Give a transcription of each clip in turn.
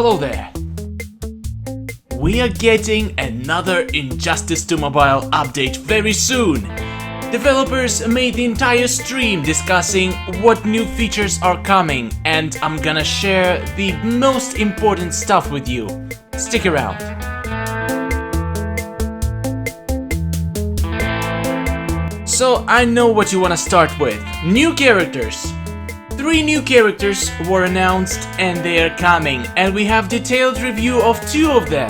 Hello there. We are getting another Injustice 2 Mobile update very soon. Developers made the entire stream discussing what new features are coming, and I'm gonna share the most important stuff with you. Stick around. So I know what you wanna start with. New characters. 3 new characters were announced and they are coming, and we have detailed review of 2 of them.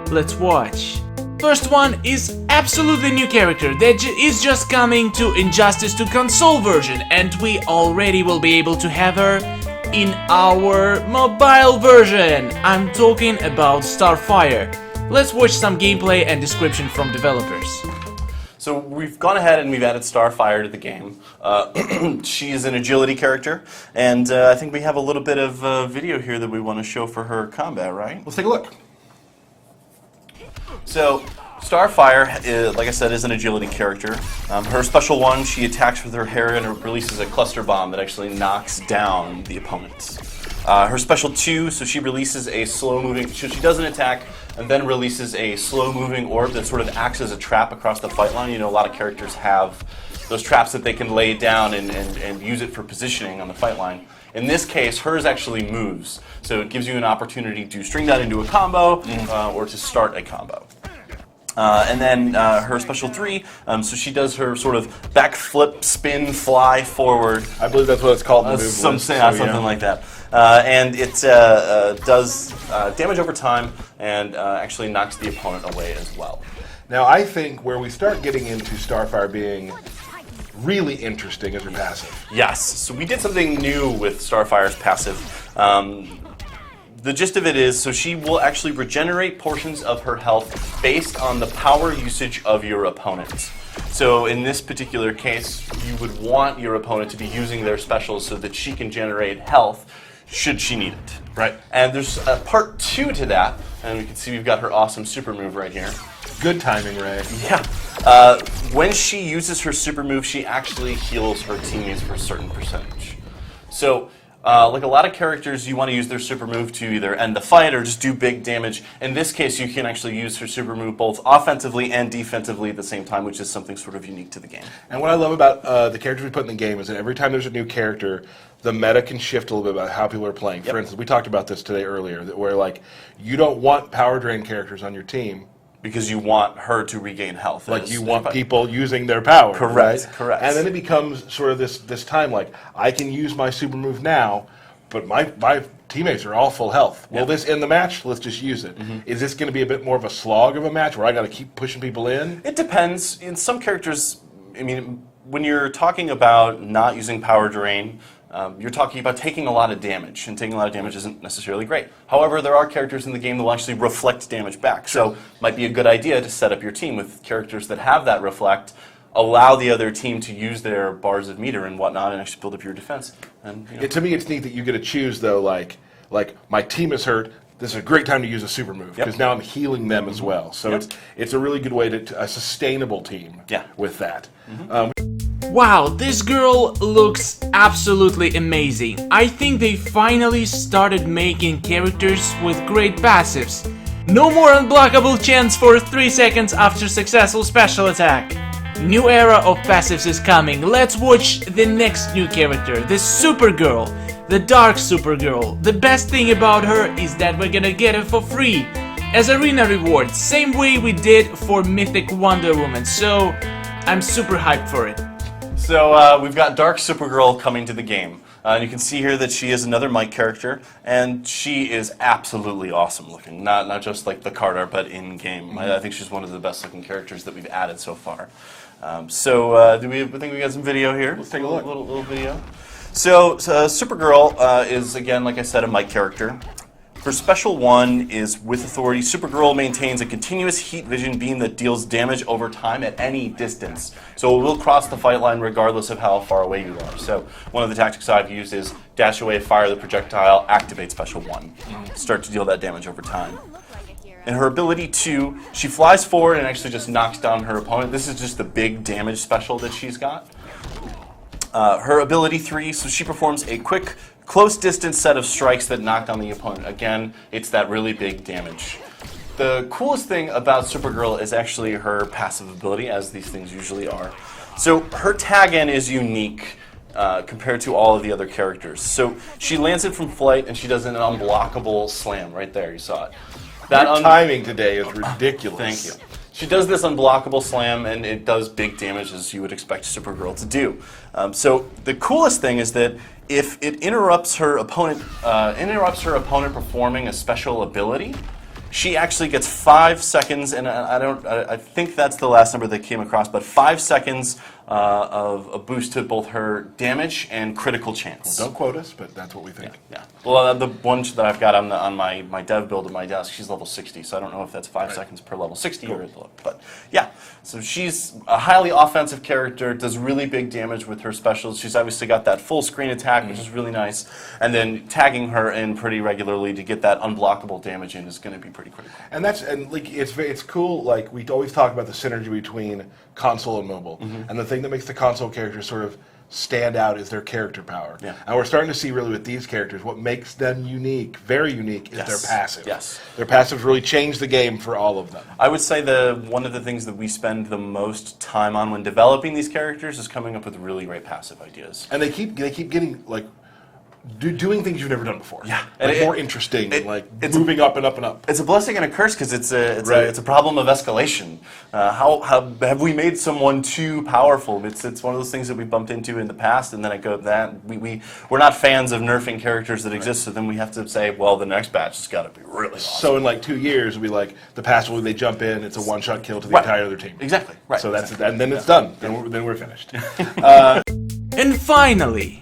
Let's watch. First one is absolutely new character that is just coming to Injustice 2 console version, and we already will be able to have her in our mobile version. I'm talking about Starfire. Let's watch some gameplay and description from developers. So we've gone ahead and we've added Starfire to the game. She is an agility character, and I think we have a little bit of video here that we want to show for her combat, right? Let's take a look. So Starfire, like I said, is an agility character. Her special one, she attacks with her hair and it releases a cluster bomb that actually knocks down the opponents. Her special 2, so she releases a slow-moving, so she does an attack and then releases a slow-moving orb that sort of acts as a trap across the fight line. You know, a lot of characters have those traps that they can lay down and use it for positioning on the fight line. In this case, hers actually moves, so it gives you an opportunity to string that into a combo or to start a combo. And then her special 3, so she does her sort of backflip, spin, fly forward. I believe that's what it's called in the move Something like that. And it does damage over time and actually knocks the opponent away as well. Now, I think where we start getting into Starfire being really interesting is her passive. Yes, so we did something new with Starfire's passive. The gist of it is, so she will actually regenerate portions of her health based on the power usage of your opponent. So in this particular case, you would want your opponent to be using their specials so that she can generate health should she need it. Right. And there's a part 2 to that, and we can see we've got her awesome super move right here. Good timing, Ray. Yeah. When she uses her super move, she actually heals her teammates for a certain percentage. So, like a lot of characters, you want to use their super move to either end the fight or just do big damage. In this case, you can actually use her super move both offensively and defensively at the same time, which is something sort of unique to the game. And what I love about the characters we put in the game is that every time there's a new character, the meta can shift a little bit about how people are playing. For instance, we talked about this today earlier, that where like you don't want power drain characters on your team. Because you want her to regain health. Like you want people using their power. Correct, right? correct. And then it becomes sort of this time like, I can use my super move now, but my teammates are all full health. Will this end the match? Let's just use it. Is this going to be a bit more of a slog of a match where I got to keep pushing people in? It depends. In some characters, I mean, when you're talking about not using power drain, you're talking about taking a lot of damage, and taking a lot of damage isn't necessarily great. However, there are characters in the game that will actually reflect damage back, so it might be a good idea to set up your team with characters that have that reflect, allow the other team to use their bars of meter and whatnot, and actually build up your defense. And, you know. To me, it's neat that you get to choose, though, like my team is hurt, this is a great time to use a super move, because now I'm healing them as well. So it's a really good way to a sustainable team with that. Wow, this girl looks absolutely amazing. I think they finally started making characters with great passives. No more unblockable chance for 3 seconds after successful special attack. New era of passives is coming. Let's watch the next new character, the Supergirl, the Dark Supergirl. The best thing about her is that we're gonna get her for free as arena reward, same way we did for Mythic Wonder Woman, so I'm super hyped for it. So we've got Dark Supergirl coming to the game. You can see here that she is another Mike character, and she is absolutely awesome looking. Not just like the card art, but in game. I think she's one of the best looking characters that we've added so far. Do we think we got some video here? Let's take a look. Little video. So Supergirl is, again, like I said, a Mike character. Her special 1 is with authority. Supergirl maintains a continuous heat vision beam that deals damage over time at any distance. So it will cross the fight line regardless of how far away you are. So one of the tactics I've used is dash away, fire the projectile, activate special 1. Start to deal that damage over time. In her ability 2, she flies forward and actually just knocks down her opponent. This is just the big damage special that she's got. Her ability 3, so she performs a quick close distance set of strikes that knock on the opponent. Again, it's that really big damage. The coolest thing about Supergirl is actually her passive ability, as these things usually are. So her tag-in is unique compared to all of the other characters. So she lands it from flight, and she does an unblockable slam right there. You saw it. That timing today is ridiculous. Thank you. She does this unblockable slam, and it does big damage, as you would expect Supergirl to do. So the coolest thing is that if it interrupts her opponent performing a special ability, she actually gets 5 seconds, and I think that's the last number that came across, but 5 seconds of a boost to both her damage and critical chance. Well, don't quote us, but that's what we think. Yeah. Well, the one that I've got on my dev build at my desk, she's level 60, so I don't know if that's 5 seconds per level 60 or but yeah. So she's a highly offensive character, does really big damage with her specials. She's obviously got that full screen attack, which is really nice, and then tagging her in pretty regularly to get that unblockable damage in is going to be pretty critical. And it's cool. Like we always talk about the synergy between console and mobile, and the thing that makes the console characters sort of stand out is their character power. Yeah. And we're starting to see really with these characters what makes them unique, very unique, is their passive. Yes. Their passives really change the game for all of them. I would say one of the things that we spend the most time on when developing these characters is coming up with really great passive ideas. And they keep getting like doing things you've never done before. Yeah. Like more interesting, it's moving up and up and up. It's a blessing and a curse because it's a problem of escalation. How have we made someone too powerful? It's one of those things that we bumped into in the past, and then we're not fans of nerfing characters that exist. So then we have to say, well, the next batch has got to be really awesome. So in like 2 years, it'll be like the passive they jump in, it's a one-shot kill to the entire other team. Exactly. Right. So that's and then it's done. Then we're finished. And finally,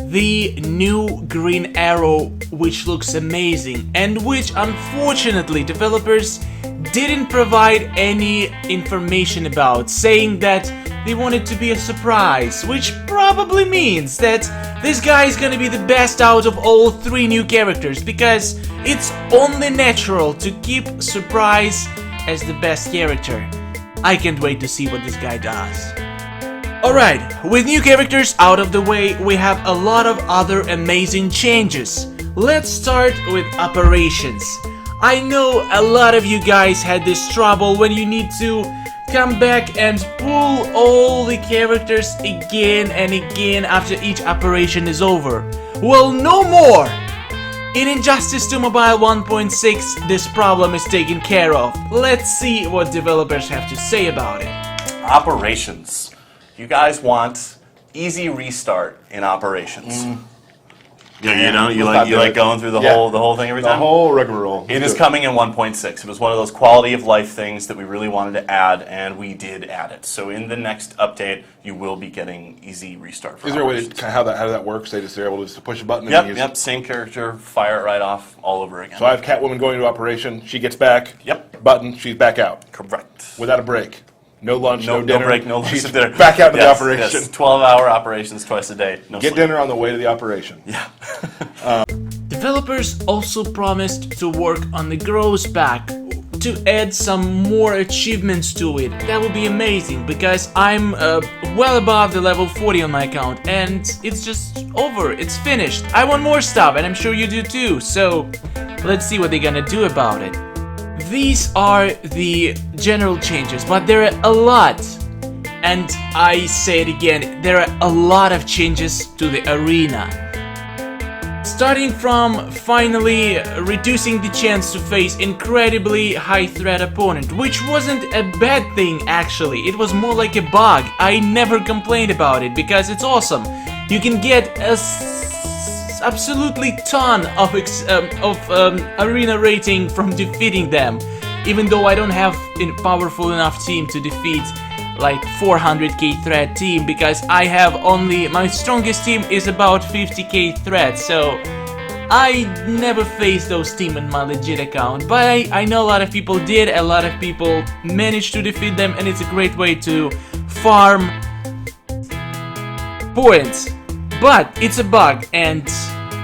the new Green Arrow, which looks amazing, and which unfortunately developers didn't provide any information about, saying that they want it to be a surprise, which probably means that this guy is gonna be the best out of all 3 new characters, because it's only natural to keep Surprise as the best character. I can't wait to see what this guy does. Alright, with new characters out of the way, we have a lot of other amazing changes. Let's start with operations. I know a lot of you guys had this trouble when you need to come back and pull all the characters again and again after each operation is over. Well, no more! In Injustice 2 Mobile 1.6, this problem is taken care of. Let's see what developers have to say about it. Operations. You guys want easy restart in operations. Yeah, you like going through the whole thing every time? The whole rigmarole. It is coming in 1.6. It was one of those quality of life things that we really wanted to add, and we did add it. So in the next update, you will be getting easy restart for Is there a way to how that works? They're able to just push a button? Yep, same character, fire it right off all over again. So I have Catwoman going into operation, she gets back, button, she's back out. Correct. Without a break. No lunch, no dinner. No break, no lunch, She's dinner. Back out to the operation. Yes, 12-hour operations twice a day. No Get sleep. dinner on the way to the operation. Yeah. Developers also promised to work on the Grows Pack to add some more achievements to it. That would be amazing, because I'm well above the level 40 on my account, and it's just over, it's finished. I want more stuff, and I'm sure you do too, so let's see what they're gonna do about it. These are the general changes, but there are a lot, and I say it again, there are a lot of changes to the arena. Starting from finally reducing the chance to face incredibly high threat opponent, which wasn't a bad thing actually, it was more like a bug. I never complained about it because it's awesome. You can get a absolutely ton of arena rating from defeating them, even though I don't have a powerful enough team to defeat like 400k threat team, because I have only, my strongest team is about 50k threat, so I never faced those teams in my legit account, but I know a lot of people did, a lot of people managed to defeat them, and it's a great way to farm points. But it's a bug, and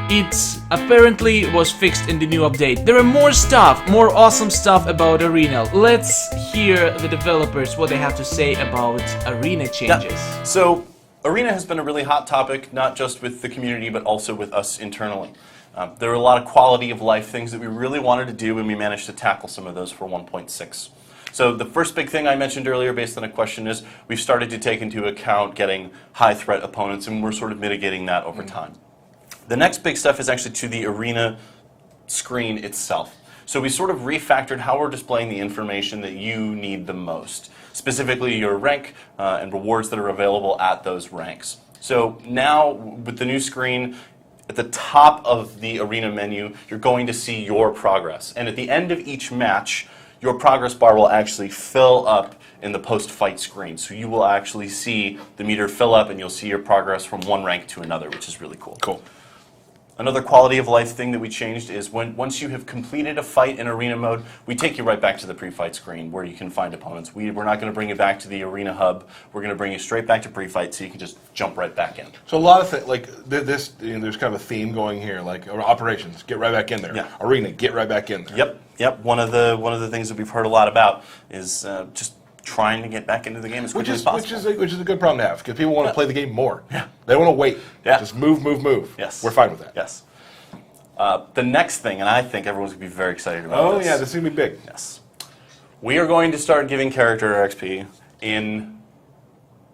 it apparently was fixed in the new update. There are more stuff, more awesome stuff about Arena. Let's hear the developers what they have to say about Arena changes. Yeah. So Arena has been a really hot topic, not just with the community, but also with us internally. There were a lot of quality of life things that we really wanted to do, and we managed to tackle some of those for 1.6. So the first big thing I mentioned earlier based on a question is we've started to take into account getting high threat opponents, and we're sort of mitigating that over time. The next big stuff is actually to the Arena screen itself. So we sort of refactored how we're displaying the information that you need the most, specifically your rank and rewards that are available at those ranks. So now with the new screen, at the top of the Arena menu, you're going to see your progress. And at the end of each match, your progress bar will actually fill up in the post-fight screen. So you will actually see the meter fill up and you'll see your progress from one rank to another, which is really cool. Cool. Another quality of life thing that we changed is once you have completed a fight in Arena mode, we take you right back to the pre-fight screen where you can find opponents. We're not going to bring you back to the Arena hub. We're going to bring you straight back to pre-fight so you can just jump right back in. So a lot of things, like this, there's kind of a theme going here, like operations, get right back in there. Yeah. Arena, get right back in there. Yep. One of the things that we've heard a lot about is just trying to get back into the game as quickly as possible. Which is a good problem to have, because people want to play the game more. Yeah. They want to wait. Yeah. Just move. Yes. We're fine with that. Yes. The next thing, and I think everyone's going to be very excited about Oh this. yeah, this is going to be big. Yes. We are going to start giving character XP in...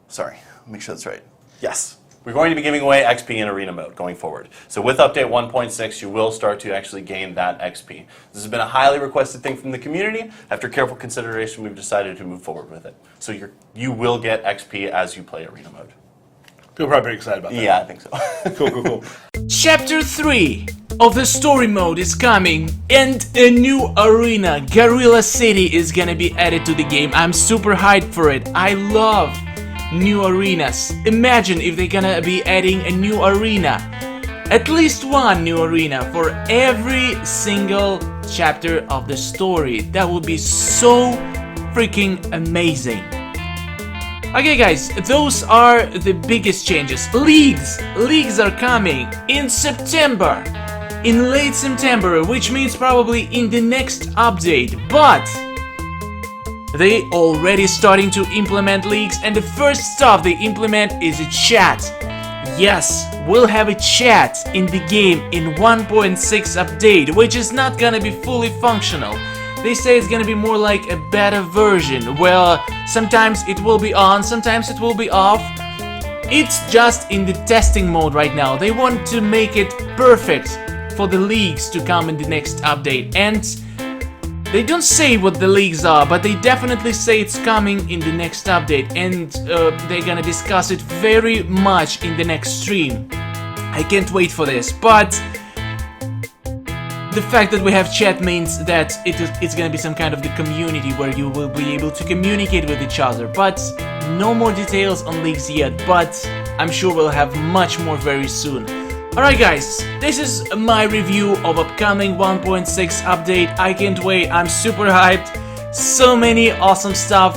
Sorry, make sure that's right. Yes. We're going to be giving away XP in Arena mode going forward. So with update 1.6, you will start to actually gain that XP. This has been a highly requested thing from the community. After careful consideration, we've decided to move forward with it. So you will get XP as you play Arena mode. People are probably pretty excited about that. Yeah, I think so. Cool. Chapter 3 of the story mode is coming, and a new arena, Gorilla City, is gonna be added to the game. I'm super hyped for it. I love new arenas. Imagine if they're gonna be adding a new arena. At least one new arena for every single chapter of the story. That would be so freaking amazing. Okay guys, those are the biggest changes. Leagues are coming in September, in late September, which means probably in the next update, but they already starting to implement leagues, and the first stuff they implement is a chat. Yes, we'll have a chat in the game in 1.6 update, which is not gonna be fully functional. They say it's gonna be more like a beta version, where sometimes it will be on, sometimes it will be off. It's just in the testing mode right now. They want to make it perfect for the leagues to come in the next update. And they don't say what the leagues are, but they definitely say it's coming in the next update. And they're gonna discuss it very much in the next stream. I can't wait for this, but the fact that we have chat means that it's gonna be some kind of the community where you will be able to communicate with each other, but no more details on leaks yet, but I'm sure we'll have much more very soon. Alright guys, this is my review of upcoming 1.6 update. I can't wait, I'm super hyped, so many awesome stuff.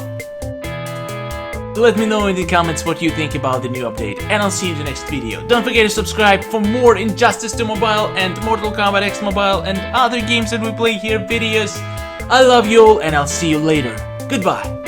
Let me know in the comments what you think about the new update, and I'll see you in the next video. Don't forget to subscribe for more Injustice 2 Mobile and Mortal Kombat X Mobile and other games that we play here videos. I love you all, and I'll see you later. Goodbye.